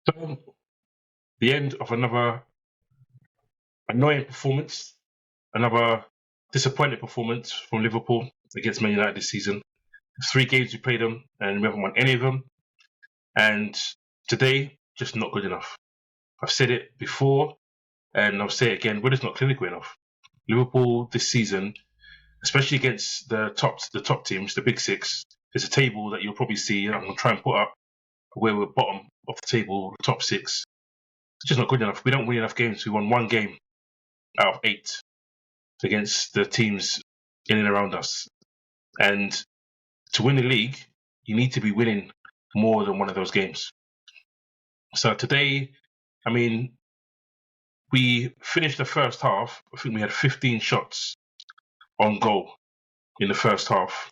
So, the end of another annoying performance, another disappointing performance from Liverpool against Man United this season. 3 games we played them and we haven't won any of them. And today, just not good enough. I've said it before and I'll say it again, we're just not clinical enough. Liverpool this season, especially against the top teams, the big six, there's a table that you'll probably see, and I'm going to try and put up where we're bottom of the table, the top six. It's just not good enough. We don't win enough games. We won 1 game out of 8 against the teams in and around us. And to win the league, you need to be winning more than one of those games. So today, we finished the first half. I think we had 15 shots on goal in the first half.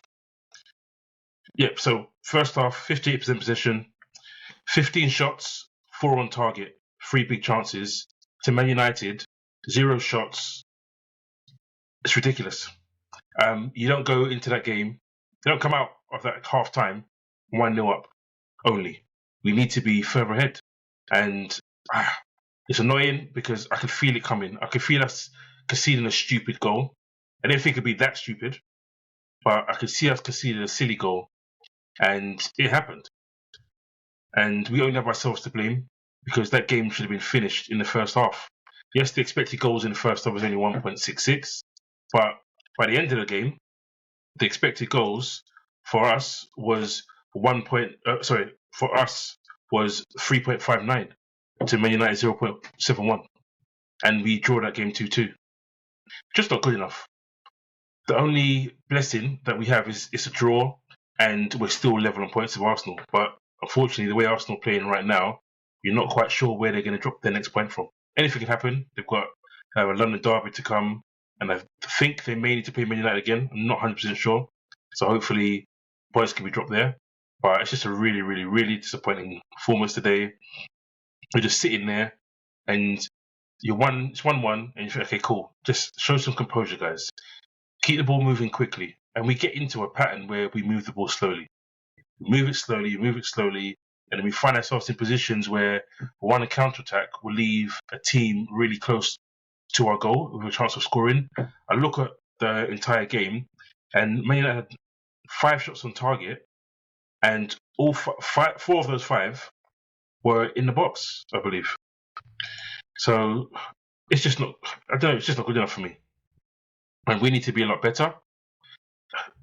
Yep, so first half, 58% possession, 15 shots, 4 on target, 3 big chances. To Man United, 0 shots. It's ridiculous. You don't go into that game, they don't come out of that half time 1-0 up only. We need to be further ahead. And it's annoying because I could feel it coming. I could feel us conceding a stupid goal. I didn't think it'd be that stupid, but I could see us conceding a silly goal. And it happened. And we only have ourselves to blame because that game should have been finished in the first half. Yes, the expected goals in the first half was only 1.66, but by the end of the game, the expected goals for us was 3.59 to Man United 0.71, and we draw that game 2-2. Just not good enough. The only blessing that we have is it's a draw, and we're still level on points with Arsenal. But unfortunately, the way Arsenal are playing right now, you're not quite sure where they're going to drop their next point from. Anything can happen. They've got a London derby to come, and I think they may need to play Man United again. I'm not 100% sure. So hopefully points can be dropped there. But it's just a really, really, really disappointing performance today. We're just sitting there and it's 1-1 and you think, okay, cool. Just show some composure, guys. Keep the ball moving quickly. And we get into a pattern where we move the ball slowly. We move it slowly, and then we find ourselves in positions where one counter-attack will leave a team really close to our goal with a chance of scoring. I look at the entire game, and Man United had 5 shots on target, and all 4 of those 5 were in the box, I believe. So it's just not good enough for me. And we need to be a lot better.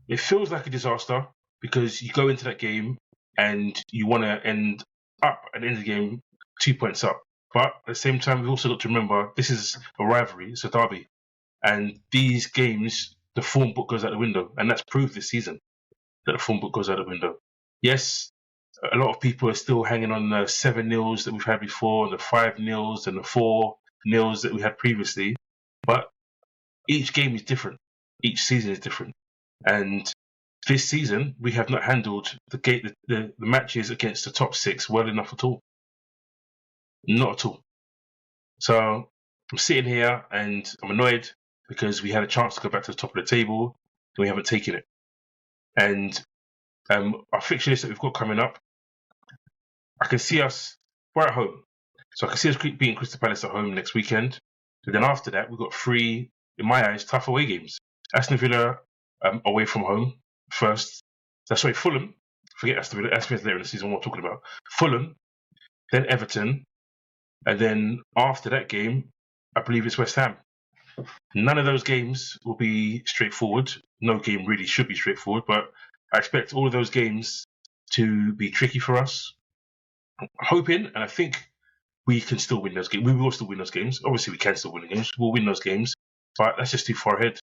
It feels like a disaster because you go into that game and you want to end up at the end of the game 2 points up. But at the same time, we've also got to remember this is a rivalry, it's a derby. And these games, the form book goes out the window. And that's proved this season that the form book goes out the window. Yes, a lot of people are still hanging on the 7-0s that we've had before, the 5-0s and the 4-0s that we had previously. But each game is different. Each season is different. And this season, we have not handled the matches against the top 6 well enough at all. Not at all. So I'm sitting here and I'm annoyed because we had a chance to go back to the top of the table and we haven't taken it. And our fixture list that we've got coming up, I can see us, we're at home. So I can see us beating Crystal Palace at home next weekend. But then after that, we've got 3, in my eyes, tough away games. Aston Villa away from home first. Fulham. Forget Aston Villa. Aston Villa later in the season, what we're talking about. Fulham, then Everton, and then after that game, I believe it's West Ham. None of those games will be straightforward. No game really should be straightforward, but I expect all of those games to be tricky for us. I'm hoping, and I think we can still win those games. We will still win those games. Obviously, we can still win the games. We'll win those games, but that's just too far ahead.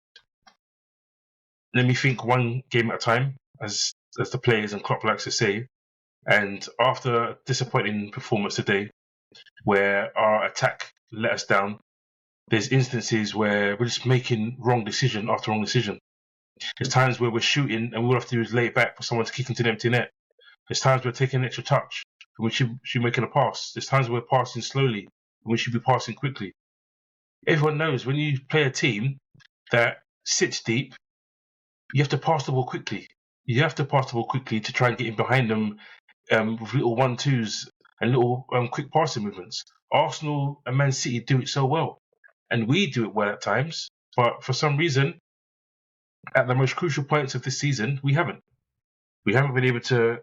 Let me think one game at a time, as the players and Klopp likes to say. And after a disappointing performance today, where our attack let us down, there's instances where we're just making wrong decision after wrong decision. There's times where we're shooting and all we have to do is lay it back for someone to kick into the empty net. There's times we're taking an extra touch and we should be making a pass. There's times we're passing slowly and we should be passing quickly. Everyone knows when you play a team that sits deep, you have to pass the ball quickly. You have to pass the ball quickly to try and get in behind them with little 1-2s and little quick passing movements. Arsenal and Man City do it so well, and we do it well at times. But for some reason, at the most crucial points of this season, we haven't. We haven't been able to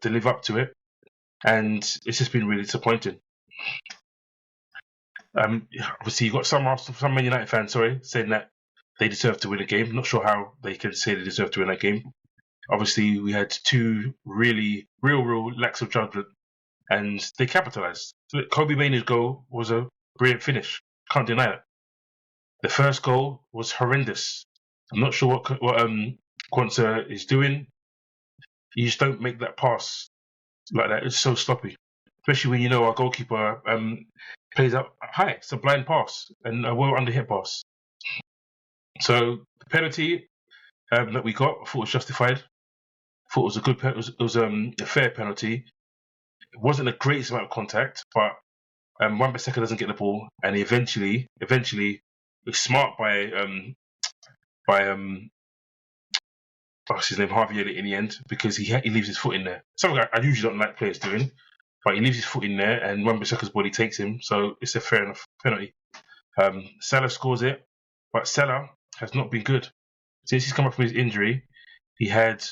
live up to it, and it's just been really disappointing. Obviously, you've got some Man United fans, saying that they deserve to win a game. Not sure how they can say they deserve to win a game. Obviously, we had two really real lacks of judgment, and they capitalised. Kobbie Mainoo's goal was a brilliant finish. Can't deny it. The first goal was horrendous. I'm not sure what Quansah is doing. You just don't make that pass like that. It's so sloppy, especially when you know our goalkeeper plays up high. It's a blind pass and a well under hit pass. So the penalty that we got, I thought was justified. I thought it was a good. It was a fair penalty. It wasn't the greatest amount of contact, but Wan Bissaka doesn't get the ball, and he eventually, was smart by what's his name, Harvey Elliott in the end, because he leaves his foot in there. Something I usually don't like players doing, but he leaves his foot in there, and Wan Bissaka's body takes him, so it's a fair enough penalty. Salah scores it, but Salah has not been good since he's come up from his injury. He had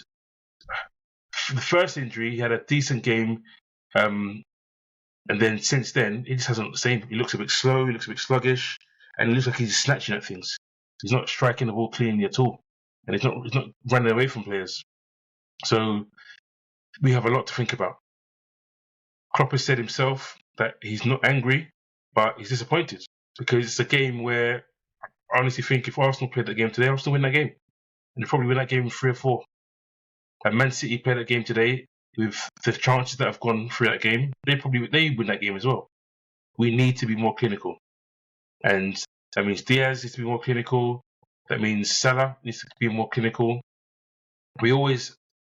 the first injury, he had a decent game, and then since then he just hasn't looked the same. He looks a bit slow, he looks a bit sluggish, and it looks like he's snatching at things. He's not striking the ball cleanly at all, and he's not running away from players. So we have a lot to think about. Klopp has said himself that he's not angry, but he's disappointed because it's a game where I honestly think if Arsenal played that game today, Arsenal win that game, and they probably win that game in 3 or 4. And Man City played that game today with the chances that have gone through that game, they win that game as well. We need to be more clinical, and that means Diaz needs to be more clinical. That means Salah needs to be more clinical. All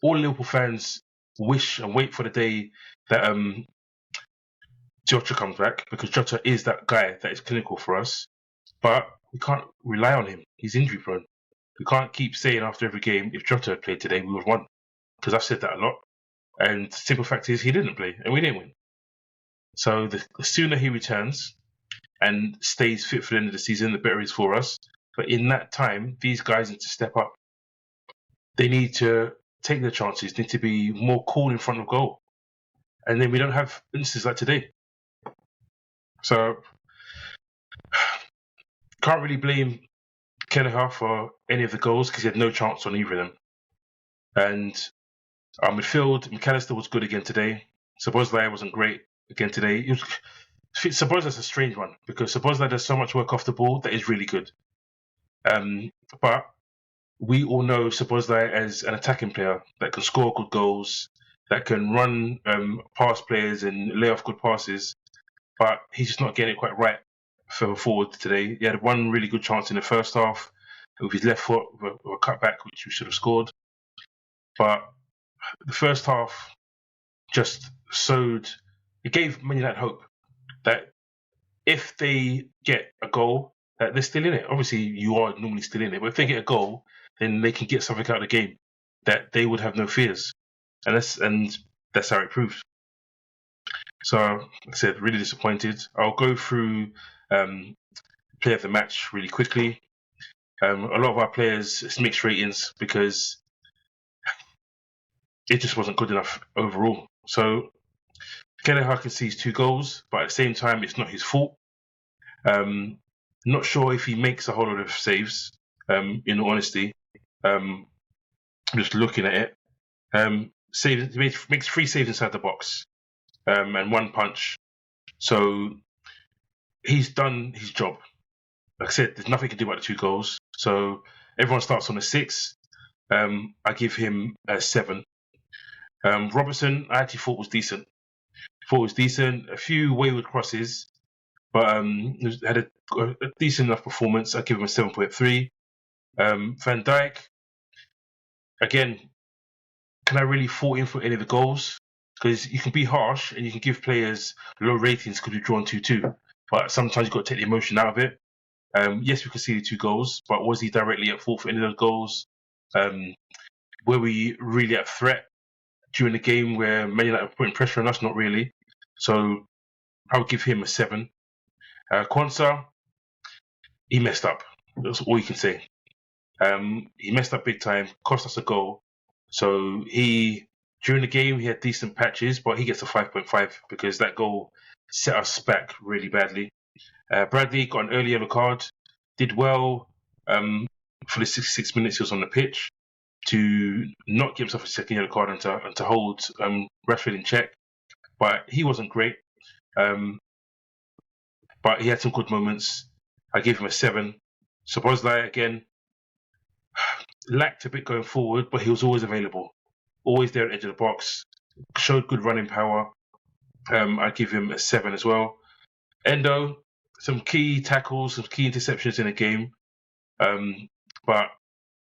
Liverpool fans wish and wait for the day that Jota comes back, because Jota is that guy that is clinical for us. But we can't rely on him. He's injury prone. We can't keep saying after every game, if Jota had played today, we would have won. Because I've said that a lot. And the simple fact is, he didn't play, and we didn't win. So the sooner he returns and stays fit for the end of the season, the better it is for us. But in that time, these guys need to step up. They need to take their chances, need to be more cool in front of goal. And then we don't have instances like today. So, can't really blame Kelleher for any of the goals because he had no chance on either of them. And our midfield, McAllister was good again today. Szoboszlai wasn't great again today. Szoboszlai's a strange one because Szoboszlai does so much work off the ball that is really good. But we all know Szoboszlai as an attacking player that can score good goals, that can run past players and lay off good passes, but he's just not getting it quite right further forward today. He had one really good chance in the first half with his left foot, with a cutback, which we should have scored. But the first half just gave Man United hope that if they get a goal, that they're still in it. Obviously, you are normally still in it, but if they get a goal, then they can get something out of the game that they would have no fears. And that's how it proved. So, like I said, really disappointed. I'll go through play of the match really quickly. A lot of our players, it's mixed ratings because it just wasn't good enough overall. So, Kelleher concedes 2 goals, but at the same time, it's not his fault. Not sure if he makes a whole lot of saves, in all honesty. Just looking at it. He makes 3 saves inside the box and 1 punch. So he's done his job. Like I said, there's nothing he can do about the 2 goals. So everyone starts on a 6. I give him a 7. Robertson, I actually thought was decent. A few wayward crosses, but had a decent enough performance. I give him a 7.3. Van Dijk, again, can I really fault him for any of the goals? Because you can be harsh and you can give players low ratings because we've drawn 2-2, but sometimes you've got to take the emotion out of it. Yes, we conceded 2 goals, but was he directly at fault for any of those goals? Were we really at threat during the game where Man United were putting pressure on us? Not really. So I'll give him a 7. Quansah, he messed up. That's all you can say. He messed up big time, cost us a goal. So during the game, he had decent patches, but he gets a 5.5 because that goal set us back really badly. Bradley got an early yellow card, did well for the 66 minutes he was on the pitch to not give himself a second yellow card and to hold Rashford in check. But he wasn't great. But he had some good moments. I gave him a 7. Szoboszlai, again, lacked a bit going forward, but he was always available. Always there at the edge of the box. Showed good running power. I give him a 7 as well. Endo, some key tackles, some key interceptions in the game. But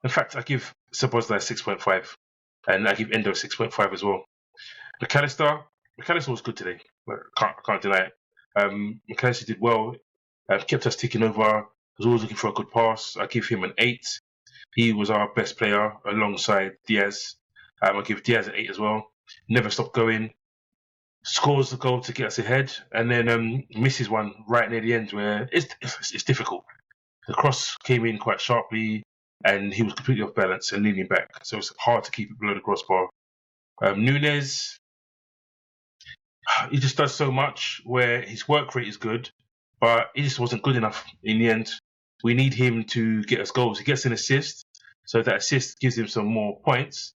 in fact, I give Szoboszlai 6.5. And I give Endo 6.5 as well. McAllister was good today. Can't deny it. McAllister did well. Kept us ticking over. Was always looking for a good pass. I give him an 8. He was our best player alongside Diaz. I give Diaz an 8 as well. Never stopped going. Scores the goal to get us ahead, and then misses one right near the end where it's difficult. The cross came in quite sharply, and he was completely off balance and leaning back, so it's hard to keep it below the crossbar. Nunez, he just does so much where his work rate is good, but he just wasn't good enough in the end. We need him to get us goals. He gets an assist, so that assist gives him some more points.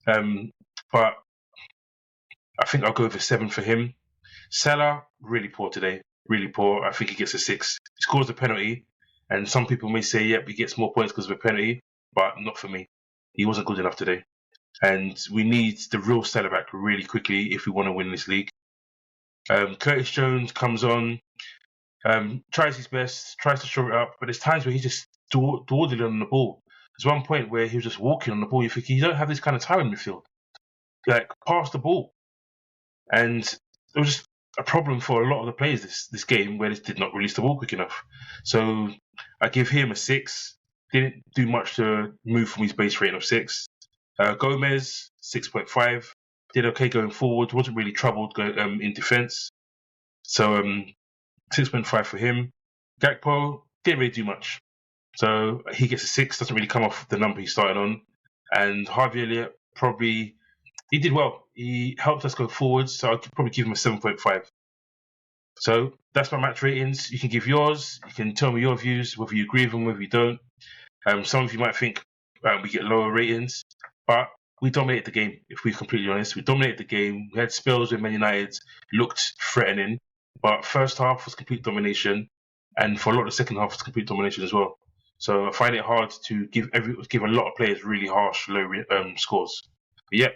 But I think I'll go with a 7 for him. Salah, really poor today. Really poor. I think he gets a 6. He scores a penalty, and some people may say, yep, he gets more points because of a penalty, but not for me. He wasn't good enough today. And we need the real Salah back really quickly if we want to win this league. Curtis Jones comes on, tries his best, tries to shore it up, but there's times where he just dawdled on the ball. There's one point where he was just walking on the ball. You think, you don't have this kind of time in midfield. Like, pass the ball. And it was just a problem for a lot of the players this game where they did not release the ball quick enough. So I give him a 6. Didn't do much to move from his base rating of 6. Gomez, 6.5. Did okay going forward. Wasn't really troubled in defence. So 6.5 for him. Gakpo didn't really do much. So he gets a 6. Doesn't really come off the number he started on. And Harvey Elliott he did well. He helped us go forwards, so I'd probably give him a 7.5. So that's my match ratings. You can give yours. You can tell me your views, whether you agree with them, whether you don't. Some of you might think we get lower ratings, but we dominated the game, if we're completely honest. We dominated the game. We had spells where Man United looked threatening, but first half was complete domination, and for a lot of the second half was complete domination as well. So I find it hard to give a lot of players really harsh, low scores. But yeah.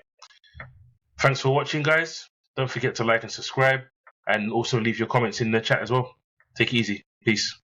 Thanks for watching, guys. Don't forget to like and subscribe, and also leave your comments in the chat as well. Take it easy. Peace.